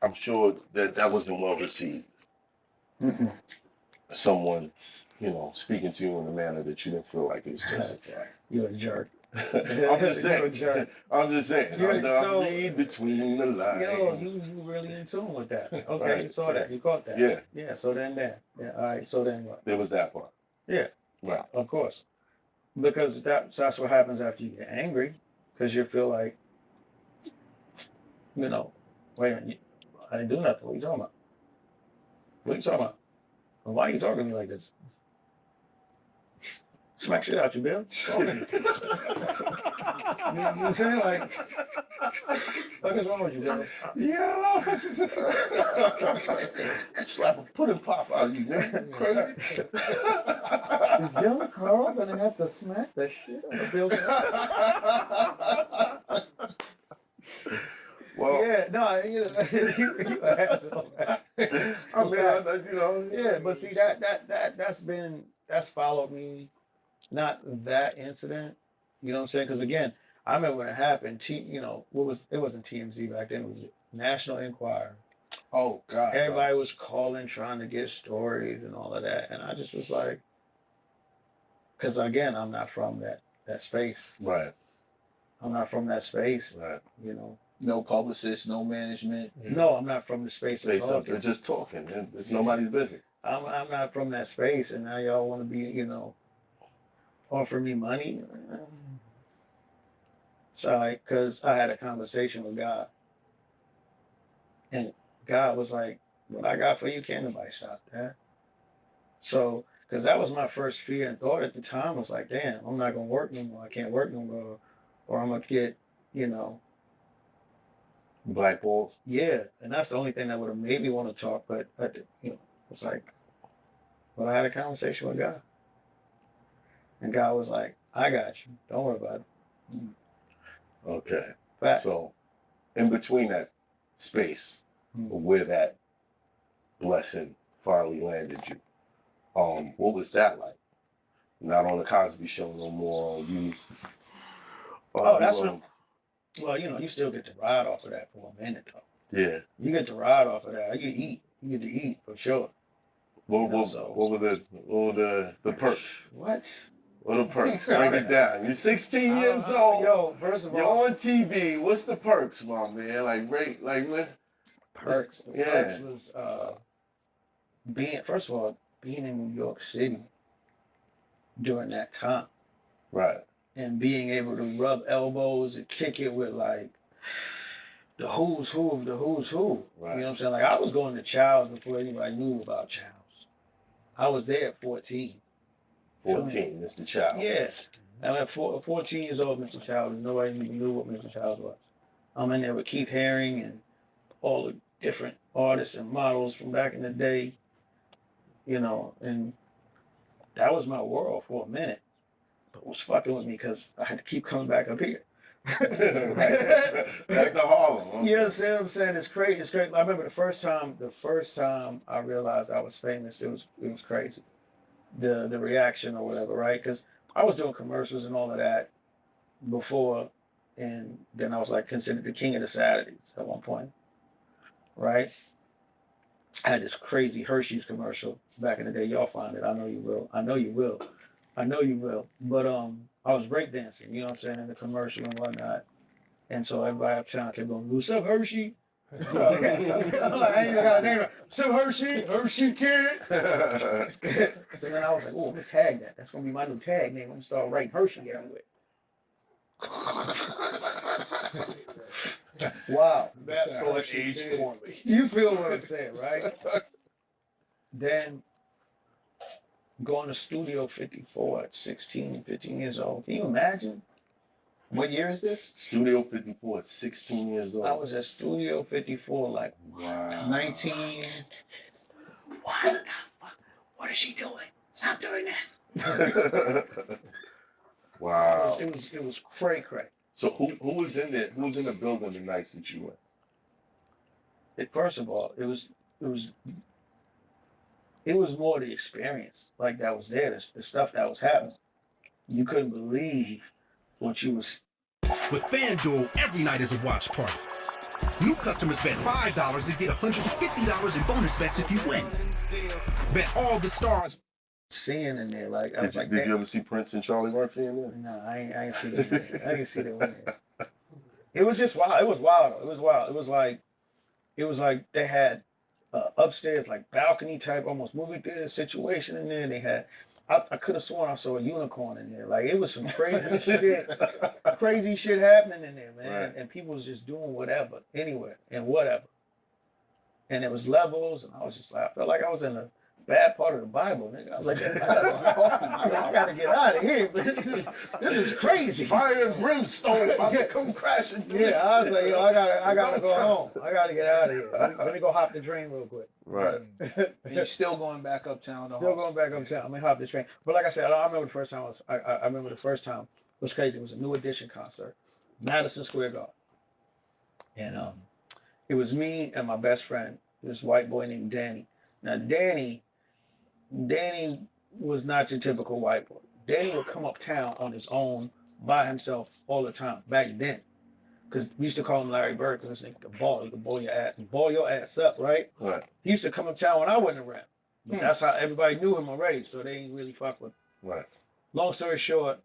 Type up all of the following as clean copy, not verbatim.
I'm sure that wasn't well received. Mm-mm. Someone, speaking to you in a manner that you didn't feel like it was justified. You're a jerk. I'm just saying. You're a jerk. I'm just saying. I read between the lines. Yo, you really in tune with that. Okay, Right. You saw that. You caught that. Yeah. Yeah, so then that. Yeah, all right, so then what? There was that part. Yeah. Right. Of course. Because that's what happens after you get angry. Because you feel like, wait a minute, I didn't do nothing. What are you talking about? What are you talking about? Well, why are you talking to me like this? Smack shit out you, Bill. You know what I'm saying? Like, what is wrong with you, Bill? Yeah. Slap a pudding pop out of you, man. Crazy. Is young Carl gonna have to smack the shit out of Bill? Well, yeah, no, you an asshole. Yeah, but see that's followed me. Not that incident, you know what I'm saying? Because again, I remember when it happened. It wasn't TMZ back then. It was National Enquirer. Oh God! Everybody was calling, trying to get stories and all of that, and I just was like, because again, I'm not from that space. Right. I'm not from that space. Right. No publicist, no management. No, I'm not from the space of talking. They're just talking. It's nobody's business. I'm not from that space, and now y'all want to be, offer me money. Sorry, because I had a conversation with God, and God was like, "What I got for you, can't nobody stop that." So, because that was my first fear and thought at the time, was like, "Damn, I'm not gonna work no more. I can't work no more, or I'm gonna get, blackballs." Yeah, and that's the only thing that would have made me want to talk. But it's like, but I had a conversation with God, and God was like, "I got you. Don't worry about it." Okay. Fact. So, in between that space where that blessing finally landed you, what was that like? Not on the Cosby Show no more. That's what. Well, you still get to ride off of that for a minute, though. Yeah. You get to ride off of that. You get to eat for sure. What were the perks? What? What are the perks? Break it down. You're 16 years old. Yo, first of all, you're on TV. What's the perks, my man? What? Perks. The perks was being in New York City during that time. Right. And being able to rub elbows and kick it with like the who's who of the who's who. Right. You know what I'm saying? Like I was going to Child's before anybody knew about Child's. I was there at 14. 14, Mr. Child. Yeah. I'm at 14 years old, Mr. Child. Nobody even knew what Mr. Child was. I'm in there with Keith Haring and all the different artists and models from back in the day. And that was my world for a minute. But it was fucking with me because I had to keep coming back up here. Back to Harlem. You understand what I'm saying? It's crazy. It's great. I remember the first time I realized I was famous, it was crazy. The reaction or whatever, right? Because I was doing commercials and all of that before, and then I was like considered the king of the Saturdays at one point, right? I had this crazy Hershey's commercial back in the day. Y'all find it. I know you will. I know you will. But I was breakdancing, you know what I'm saying, in the commercial and whatnot. And so everybody uptown kept going, "What's up, Hershey?" So, okay. I ain't even got a name. "What's up, Hershey kid?" So then I was like, "Oh, I'm gonna tag that. That's gonna be my new tag name. I'm gonna start writing Hershey everywhere." Wow. That aged poorly. You feel what I'm saying, right? Then going to Studio 54 at 16, 15 years old. Can you imagine? What year is this? Studio 54 at 16 years old. I was at Studio 54 like, wow. 19. What the fuck? What is she doing? Stop doing that. Wow. It was cray. So who was in there? Who was in the building the nights that you went? First of all, it was more the experience like that was there, the stuff that was happening. You couldn't believe what you was. With FanDuel, every night is a watch party. New customers bet $5 and get $150 in bonus bets if you win. Bet all the stars. Seeing in there, like I Did was you, like, did you ever see Prince and Charlie Murphy in there? no, I ain't see that. I ain't see that one. It was just wild. It was wild. It was wild. It was like they had upstairs like balcony type almost movie theater situation in there. They had I could have sworn I saw a unicorn in there. Like it was some crazy shit happening in there, man. Right. And people was just doing whatever, anywhere and whatever. And it was levels, and I was just like, I felt like I was in a bad part of the Bible, nigga. I was like, I gotta get out of here. This is crazy. Fire and brimstone about to come crashing through. Yeah, I was like, yo, I gotta go home. I gotta get out of here. Let me go hop the train real quick. Right. And you're still going back uptown. To Still Hoffa. going back uptown. I'm gonna hop the train. But like I said, I remember the first time I remember the first time it was crazy. It was a New Edition concert, Madison Square Garden, and it was me and my best friend, this white boy named Danny. Now Danny was not your typical white boy. Danny would come uptown on his own by himself all the time back then. Because we used to call him Larry Bird because this nigga could ball. He could ball your ass up, right? Right. He used to come uptown when I wasn't around. But that's how everybody knew him already, so they didn't really fuck with him. Right. Long story short,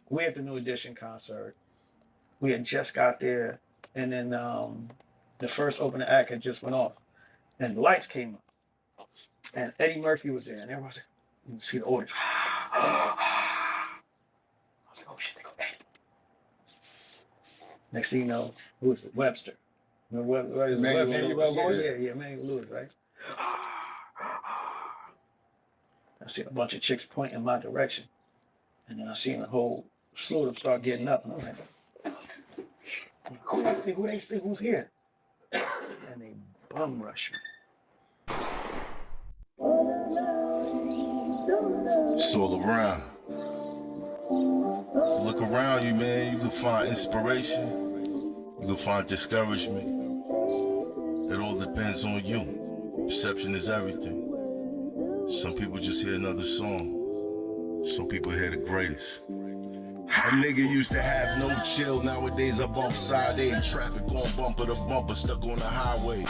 we at the New Edition concert. We had just got there, and then the first opening act had just went off, and the lights came up, and Eddie Murphy was there, and everyone was like, you see the audience. I was like, oh shit, they go Eddie. Next thing you know, who is it? Webster. Remember what is it? Emmanuel Webster? Lewis. Yeah, Emmanuel Lewis, right? I see a bunch of chicks pointing in my direction. And then I seen a whole slew of them start getting up. And I was like, who they see, who's here? And they bum rush me. It's all around. Look around you, man. You can find inspiration. You can find discouragement. It all depends on you. Perception is everything. Some people just hear another song. Some people hear the greatest. A nigga used to have no chill. Nowadays I bump side A. Traffic going bumper to bumper, stuck on the highway.